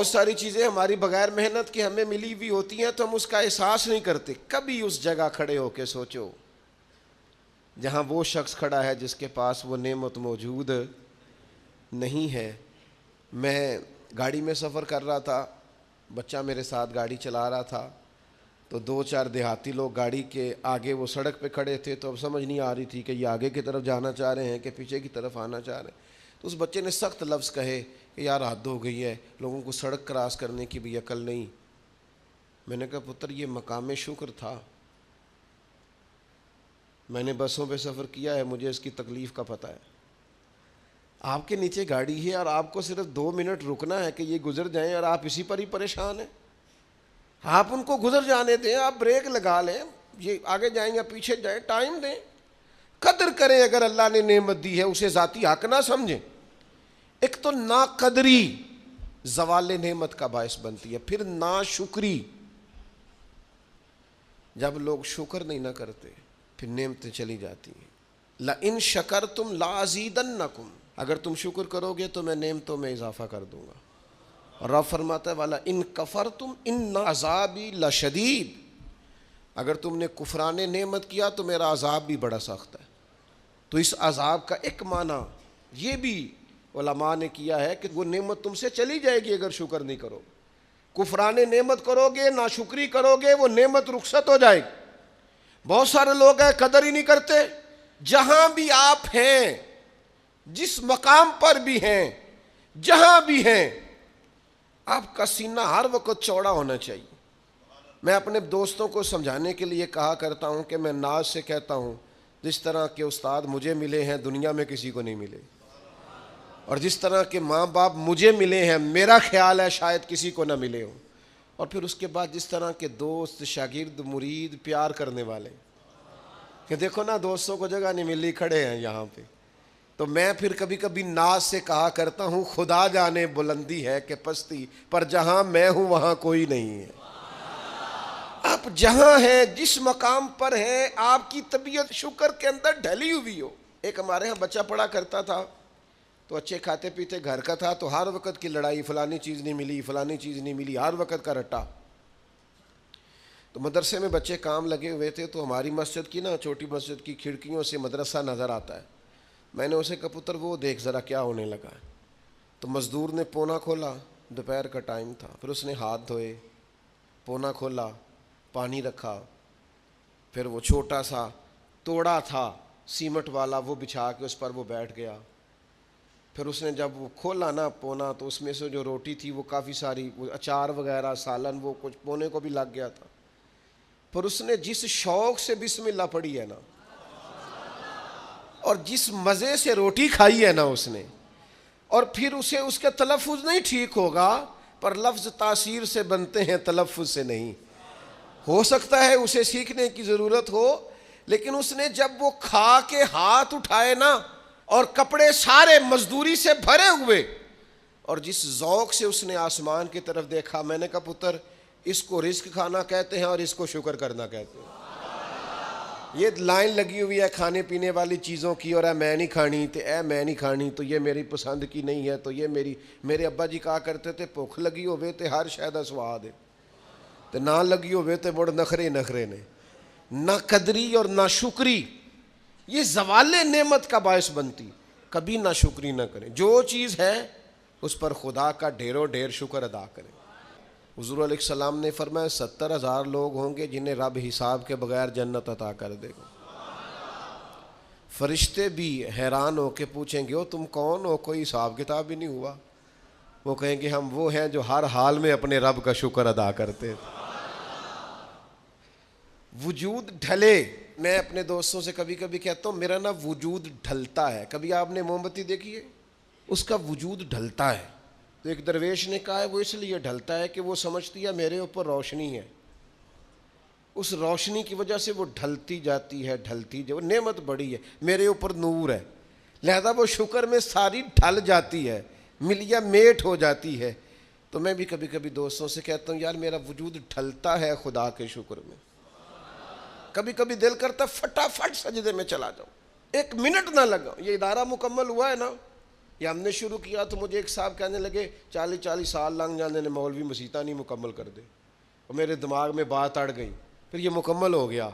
بہت ساری چیزیں ہماری بغیر محنت کی ہمیں ملی ہوئی ہوتی ہیں تو ہم اس کا احساس نہیں کرتے. کبھی اس جگہ کھڑے ہو کے سوچو جہاں وہ شخص کھڑا ہے جس کے پاس وہ نعمت موجود نہیں ہے. میں گاڑی میں سفر کر رہا تھا, بچہ میرے ساتھ گاڑی چلا رہا تھا, تو 2-4 دیہاتی لوگ گاڑی کے آگے وہ سڑک پہ کھڑے تھے, تو اب سمجھ نہیں آ رہی تھی کہ یہ آگے کی طرف جانا چاہ رہے ہیں کہ پیچھے کی طرف آنا چاہ رہے ہیں. تو اس بچے نے سخت لفظ کہے کہ یار حد ہو گئی ہے, لوگوں کو سڑک کراس کرنے کی بھی عقل نہیں. میں نے کہا پتر یہ مقام شکر تھا, میں نے بسوں پہ سفر کیا ہے, مجھے اس کی تکلیف کا پتہ ہے. آپ کے نیچے گاڑی ہے اور آپ کو صرف 2 منٹ رکنا ہے کہ یہ گزر جائیں اور آپ اسی پر ہی پریشان ہیں. آپ ان کو گزر جانے دیں, آپ بریک لگا لیں, یہ آگے جائیں یا پیچھے جائیں, ٹائم دیں, قدر کریں. اگر اللہ نے نعمت دی ہے اسے ذاتی حق نہ سمجھیں. ایک تو ناقدری زوال نعمت کا باعث بنتی ہے, پھر ناشکری. جب لوگ شکر نہیں نہ کرتے پھر نعمتیں چلی جاتی ہیں. لَإِن شَكَرْتُمْ لَأَزِيدَنَّكُمْ, اگر تم شکر کرو گے تو میں نعمتوں میں اضافہ کر دوں گا. اور رب فرماتا ہے والا ان کفرتم ان عذابی لشدید, اگر تم نے کفران نعمت کیا تو میرا عذاب بھی بڑا سخت ہے. تو اس عذاب کا ایک معنی یہ بھی علماء نے کیا ہے کہ وہ نعمت تم سے چلی جائے گی اگر شکر نہیں کرو. کفران نعمت کرو گے, ناشکری کرو گے, وہ نعمت رخصت ہو جائے گی. بہت سارے لوگ ہیں قدر ہی نہیں کرتے. جہاں بھی آپ ہیں, جس مقام پر بھی ہیں, جہاں بھی ہیں, آپ کا سینہ ہر وقت چوڑا ہونا چاہیے. میں اپنے دوستوں کو سمجھانے کے لیے کہا کرتا ہوں کہ میں ناز سے کہتا ہوں جس طرح کے استاد مجھے ملے ہیں دنیا میں کسی کو نہیں ملے, اور جس طرح کے ماں باپ مجھے ملے ہیں میرا خیال ہے شاید کسی کو نہ ملے ہوں. اور پھر اس کے بعد جس طرح کے دوست, شاگرد, مرید, پیار کرنے والے, کہ دیکھو نا دوستوں کو جگہ نہیں ملی, کھڑے ہیں یہاں پہ. تو میں پھر کبھی کبھی ناز سے کہا کرتا ہوں خدا جانے بلندی ہے کہ پستی, پر جہاں میں ہوں وہاں کوئی نہیں ہے. آپ جہاں ہیں, جس مقام پر ہیں, آپ کی طبیعت شکر کے اندر ڈھلی ہوئی ہو. ایک ہمارے ہاں بچہ پڑھا کرتا تھا, تو اچھے کھاتے پیتے گھر کا تھا, تو ہر وقت کی لڑائی, فلانی چیز نہیں ملی, فلانی چیز نہیں ملی, ہر وقت کا رٹا. تو مدرسے میں بچے کام لگے ہوئے تھے, تو ہماری مسجد کی نا, چھوٹی مسجد کی کھڑکیوں سے مدرسہ نظر آتا ہے. میں نے اسے کہا پتر وہ دیکھ ذرا کیا ہونے لگا ہے. تو مزدور نے پونا کھولا, دوپہر کا ٹائم تھا, پھر اس نے ہاتھ دھوئے, پونا کھولا, پانی رکھا, پھر وہ چھوٹا سا توڑا تھا سیمٹ والا وہ بچھا کے اس پر وہ بیٹھ گیا. پھر اس نے جب وہ کھولا نا پونا, تو اس میں سے جو روٹی تھی وہ کافی ساری, وہ اچار وغیرہ, سالن, وہ کچھ پونے کو بھی لگ گیا تھا. پر اس نے جس شوق سے بسم اللہ پڑھی ہے نا, اور جس مزے سے روٹی کھائی ہے نا اس نے, اور پھر اسے اس کے تلفظ نہیں ٹھیک ہوگا, پر لفظ تاثیر سے بنتے ہیں تلفظ سے نہیں. ہو سکتا ہے اسے سیکھنے کی ضرورت ہو, لیکن اس نے جب وہ کھا کے ہاتھ اٹھائے نا, اور کپڑے سارے مزدوری سے بھرے ہوئے, اور جس ذوق سے اس نے آسمان کی طرف دیکھا, میں نے کہا پتر اس کو رزق کھانا کہتے ہیں اور اس کو شکر کرنا کہتے ہیں. یہ لائن لگی ہوئی ہے کھانے پینے والی چیزوں کی, اور اے میں نہیں کھانی, تو اے میں نہیں کھانی, تو یہ میری پسند کی نہیں ہے, تو یہ میرے ابا جی کہا کرتے تھے بھوک لگی ہوئے تے ہر شے دا سواد ہے, تے نہ لگی ہوئے تے مڑ نخرے نے. نہ قدری اور نہ شکری یہ زوال نعمت کا باعث بنتی. کبھی نہ شکری نہ کریں, جو چیز ہے اس پر خدا کا ڈھیروں ڈھیر شکر ادا کریں. حضور علیہ السلام نے فرمایا 70,000 لوگ ہوں گے جنہیں رب حساب کے بغیر جنت عطا کر دے گا. فرشتے بھی حیران ہو کے پوچھیں گے تم کون ہو, کوئی حساب کتاب بھی نہیں ہوا. وہ کہیں گے ہم وہ ہیں جو ہر حال میں اپنے رب کا شکر ادا کرتے. وجود ڈھلے, میں اپنے دوستوں سے کبھی کبھی کہتا ہوں میرا نا وجود ڈھلتا ہے. کبھی آپ نے موم بتی دیکھی ہے, اس کا وجود ڈھلتا ہے. تو ایک درویش نے کہا ہے وہ اس لیے ڈھلتا ہے کہ وہ سمجھتی ہے میرے اوپر روشنی ہے, اس روشنی کی وجہ سے وہ ڈھلتی جاتی ہے, وہ نعمت بڑی ہے, میرے اوپر نور ہے, لہذا وہ شکر میں ساری ڈھل جاتی ہے, ملیا میٹ ہو جاتی ہے. تو میں بھی کبھی کبھی دوستوں سے کہتا ہوں یار میرا وجود ڈھلتا ہے خدا کے شکر میں. کبھی کبھی دل کرتا فٹافٹ سجدے میں چلا جاؤں, 1 منٹ نہ لگا. یہ ادارہ مکمل ہوا ہے نا, یہ ہم نے شروع کیا تو مجھے ایک صاحب کہنے لگے 40 سال لنگ جانے نے مولوی مسیطہ نہیں مکمل کر دے، اور میرے دماغ میں بات اڑ گئی، پھر یہ مکمل ہو گیا،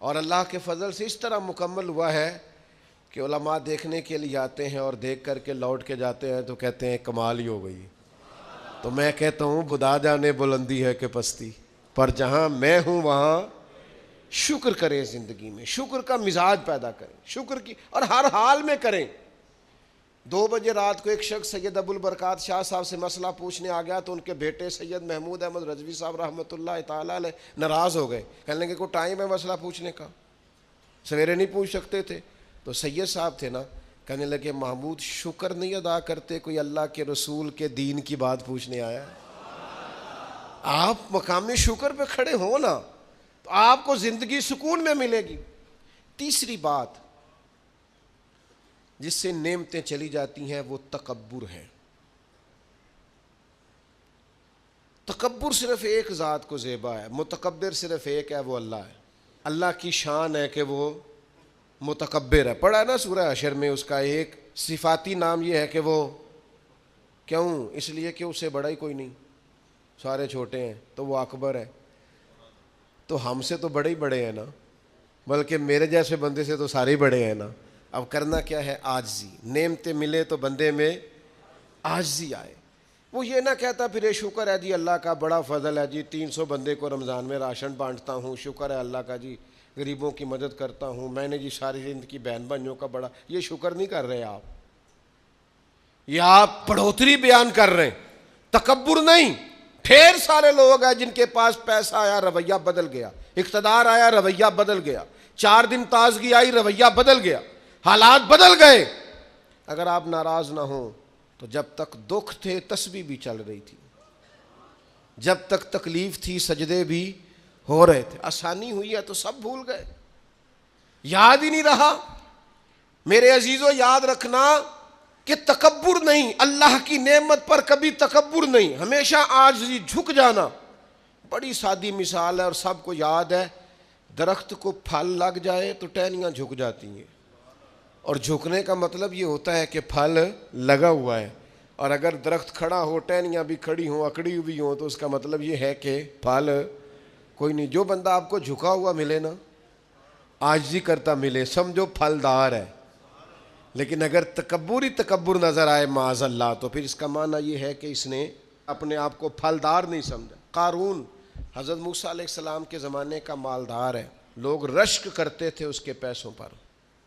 اور اللہ کے فضل سے اس طرح مکمل ہوا ہے کہ علماء دیکھنے کے لیے آتے ہیں اور دیکھ کر کے لوٹ کے جاتے ہیں تو کہتے ہیں کمال ہی ہو گئی۔ تو میں کہتا ہوں خدا جانے بلندی ہے کہ پستی، پر جہاں میں ہوں وہاں شکر کریں، زندگی میں شکر کا مزاج پیدا کریں، شکر کی، اور ہر حال میں کریں۔ 2 بجے رات کو ایک شخص سید ابو البرکات شاہ صاحب سے مسئلہ پوچھنے آ گیا تو ان کے بیٹے سید محمود احمد رضوی صاحب رحمۃ اللہ تعالیٰ علیہ ناراض ہو گئے، کہنے لگے کوئی ٹائم ہے مسئلہ پوچھنے کا، سویرے نہیں پوچھ سکتے تھے؟ تو سید صاحب تھے نا، کہنے لگے محمود شکر نہیں ادا کرتے، کوئی اللہ کے رسول کے دین کی بات پوچھنے آیا ہے؟ آپ مقام شکر پہ کھڑے ہو نا تو آپ کو زندگی سکون میں ملے گی۔ تیسری بات جس سے نعمتیں چلی جاتی ہیں وہ تکبر ہے۔ تکبر صرف ایک ذات کو زیبا ہے، متکبر صرف ایک ہے، وہ اللہ ہے۔ اللہ کی شان ہے کہ وہ متکبر ہے، پڑھا ہے نا سورہ حشر میں، اس کا ایک صفاتی نام یہ ہے کہ وہ کیوں؟ اس لیے کہ اس سے بڑا ہی کوئی نہیں، سارے چھوٹے ہیں تو وہ اکبر ہے۔ تو ہم سے تو بڑے ہی بڑے ہیں نا، بلکہ میرے جیسے بندے سے تو سارے ہی بڑے ہیں نا۔ اب کرنا کیا ہے؟ عاجزی۔ نعمتیں ملے تو بندے میں عاجزی آئے۔ وہ یہ نہ کہتا پھر یہ شکر ہے جی اللہ کا بڑا فضل ہے جی 300 بندے کو رمضان میں راشن بانٹتا ہوں، شکر ہے اللہ کا جی غریبوں کی مدد کرتا ہوں، میں نے جی ساری زندگی بہن بھائیوں کا بڑا، یہ شکر نہیں کر رہے آپ، یہ آپ بڑھوتری بیان کر رہے ہیں، تکبر نہیں۔ ڈھیر سارے لوگ ہیں جن کے پاس پیسہ آیا رویہ بدل گیا، اقتدار آیا رویہ بدل گیا، 4 دن تازگی آئی رویہ بدل گیا، حالات بدل گئے۔ اگر آپ ناراض نہ ہوں تو جب تک دکھ تھے تسبیح بھی چل رہی تھی، جب تک تکلیف تھی سجدے بھی ہو رہے تھے، آسانی ہوئی ہے تو سب بھول گئے، یاد ہی نہیں رہا۔ میرے عزیزو یاد رکھنا کہ تکبر نہیں، اللہ کی نعمت پر کبھی تکبر نہیں، ہمیشہ عاجزی، جھک جانا۔ بڑی سادی مثال ہے اور سب کو یاد ہے، درخت کو پھل لگ جائے تو ٹہنیاں جھک جاتی ہیں، اور جھکنے کا مطلب یہ ہوتا ہے کہ پھل لگا ہوا ہے، اور اگر درخت کھڑا ہو ٹہنیاں بھی کھڑی ہوں اکڑی ہوئی ہوں تو اس کا مطلب یہ ہے کہ پھل کوئی نہیں۔ جو بندہ آپ کو جھکا ہوا ملے نا، عاجزی کرتا ملے، سمجھو پھلدار ہے۔ لیکن اگر تکبر نظر آئے معاذ اللہ تو پھر اس کا معنی یہ ہے کہ اس نے اپنے آپ کو پھلدار نہیں سمجھا۔ قارون حضرت موسیٰ علیہ السلام کے زمانے کا مالدار ہے، لوگ رشک کرتے تھے اس کے پیسوں پر،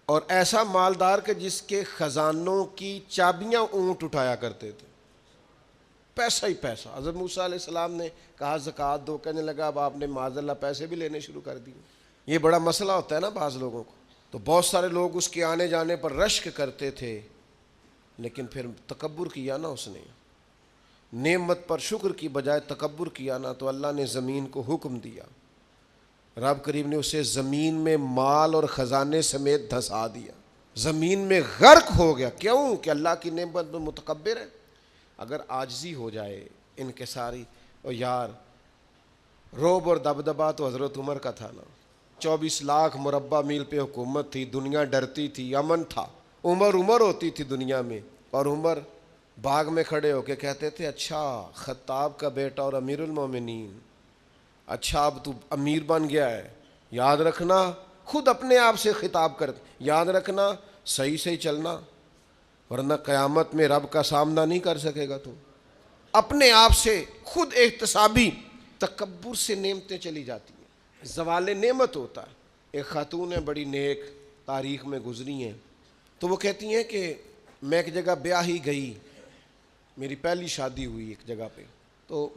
اور ایسا مالدار کہ جس کے خزانوں کی چابیاں اونٹ اٹھایا کرتے تھے، پیسہ ہی پیسہ۔ حضرت موسیٰ علیہ السلام نے کہا زکوٰۃ دو، کہنے لگا اب آپ نے معاذ اللہ پیسے بھی لینے شروع کر دیے۔ یہ بڑا مسئلہ ہوتا ہے نا بعض لوگوں کو، تو بہت سارے لوگ اس کے آنے جانے پر رشک کرتے تھے، لیکن پھر تکبر کیا نا، اس نے نعمت پر شکر کی بجائے تکبر کیا نا، تو اللہ نے زمین کو حکم دیا، رب کریم نے اسے زمین میں مال اور خزانے سمیت دھسا دیا، زمین میں غرق ہو گیا۔ کیوں؟ کہ اللہ کی نعمت میں متکبر ہے۔ اگر عاجزی ہو جائے انکساری، اور یار روب اور دبدبا تو حضرت عمر کا تھا نا، 24 لاکھ مربع میل پہ حکومت تھی، دنیا ڈرتی تھی، امن تھا، عمر ہوتی تھی دنیا میں، اور عمر باغ میں کھڑے ہو کے کہتے تھے اچھا خطاب کا بیٹا اور امیر المومنین، اچھا اب تو امیر بن گیا ہے، یاد رکھنا، خود اپنے آپ سے خطاب کر، یاد رکھنا صحیح سے ہی چلنا، ورنہ قیامت میں رب کا سامنا نہیں کر سکے گا تو۔ اپنے آپ سے خود احتسابی، تکبر سے نعمتیں چلی جاتی ہیں، زوال نعمت ہوتا ہے۔ ایک خاتون ہے بڑی نیک، تاریخ میں گزری ہیں، تو وہ کہتی ہیں کہ میں ایک جگہ بیاہی گئی، میری پہلی شادی ہوئی ایک جگہ پہ، تو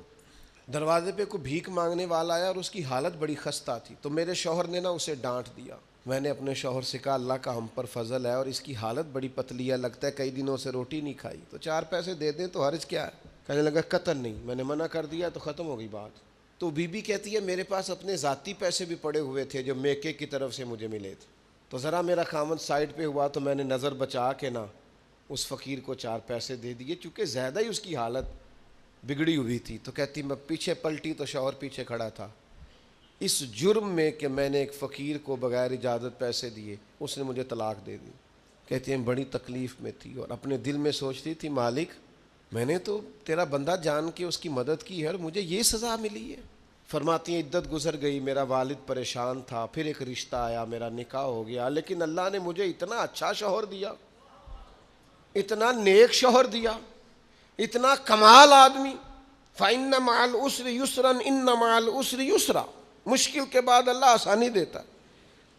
دروازے پہ کوئی بھیک مانگنے والا آیا اور اس کی حالت بڑی خستہ تھی، تو میرے شوہر نے نا اسے ڈانٹ دیا۔ میں نے اپنے شوہر سے کہا اللہ کا ہم پر فضل ہے اور اس کی حالت بڑی پتلی ہے، لگتا ہے کئی دنوں سے روٹی نہیں کھائی، تو 4 پیسے دے دیں تو حرج کیا ہے؟ کہنے لگا قطعاً نہیں، میں نے منع کر دیا تو ختم ہو گئی بات۔ تو بی بی کہتی ہے میرے پاس اپنے ذاتی پیسے بھی پڑے ہوئے تھے جو میکے کی طرف سے مجھے ملے تھے، تو ذرا میرا خامد سائڈ پہ ہوا تو میں نے نظر بچا کے نا اس فقیر کو 4 پیسے دے دیے، چونکہ زیادہ ہی اس کی حالت بگڑی ہوئی تھی۔ تو کہتی میں پیچھے پلٹی تو شوہر پیچھے کھڑا تھا، اس جرم میں کہ میں نے ایک فقیر کو بغیر اجازت پیسے دیے، اس نے مجھے طلاق دے دی۔ کہتی ہیں بڑی تکلیف میں تھی اور اپنے دل میں سوچتی تھی مالک میں نے تو تیرا بندہ جان کے اس کی مدد کی ہے اور مجھے یہ سزا ملی ہے. فرماتی ہیں عدت گزر گئی, میرا والد پریشان تھا, پھر ایک رشتہ آیا, میرا نکاح ہو گیا, لیکن اللہ نے مجھے اتنا اچھا شوہر دیا, اتنا نیک شوہر دیا, اتنا کمال آدمی. فَإِنَّ مَعَ الْعُسْرِ يُسْرًا إِنَّ مَعَ الْعُسْرِ يُسْرًا, مشکل کے بعد اللہ آسانی دیتا ہے.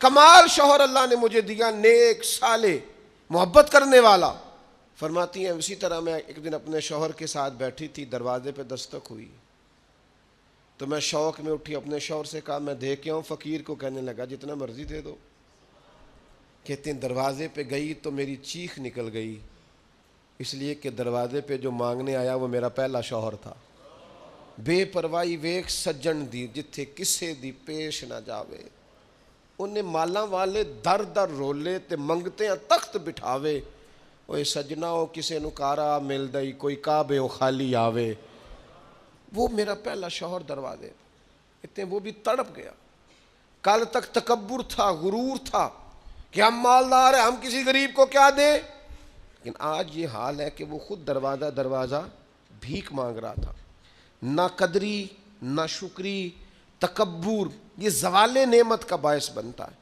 کمال شوہر اللہ نے مجھے دیا, نیک, صالح, محبت کرنے والا. فرماتی ہیں اسی طرح میں ایک دن اپنے شوہر کے ساتھ بیٹھی تھی, دروازے پہ دستک ہوئی تو میں شوق میں اٹھی, اپنے شوہر سے کہا میں دے کے آؤں. فقیر کو کہنے لگا جتنا مرضی دے دو. کہتے ہیں دروازے پہ گئی تو میری چیخ نکل گئی, اس لیے کہ دروازے پہ جو مانگنے آیا وہ میرا پہلا شوہر تھا. بے پرواہی ویکھ سجن دی جتھے کسے دی پیش نہ جاوے, انہیں مالاں والے در در رولے تے منگتے ہیں تخت بٹھاوے. اوے سجنا او کسے نو کارا مل دئی, کوئی کعبے او خالی آوے. وہ میرا پہلا شوہر دروازے اتنے, وہ بھی تڑپ گیا. کل تک تکبر تھا, غرور تھا کہ ہم مالدار ہیں, ہم کسی غریب کو کیا دیں, لیکن آج یہ حال ہے کہ وہ خود دروازہ دروازہ بھیک مانگ رہا تھا. نہ قدری, نہ شکری, تکبر, یہ زوال نعمت کا باعث بنتا ہے.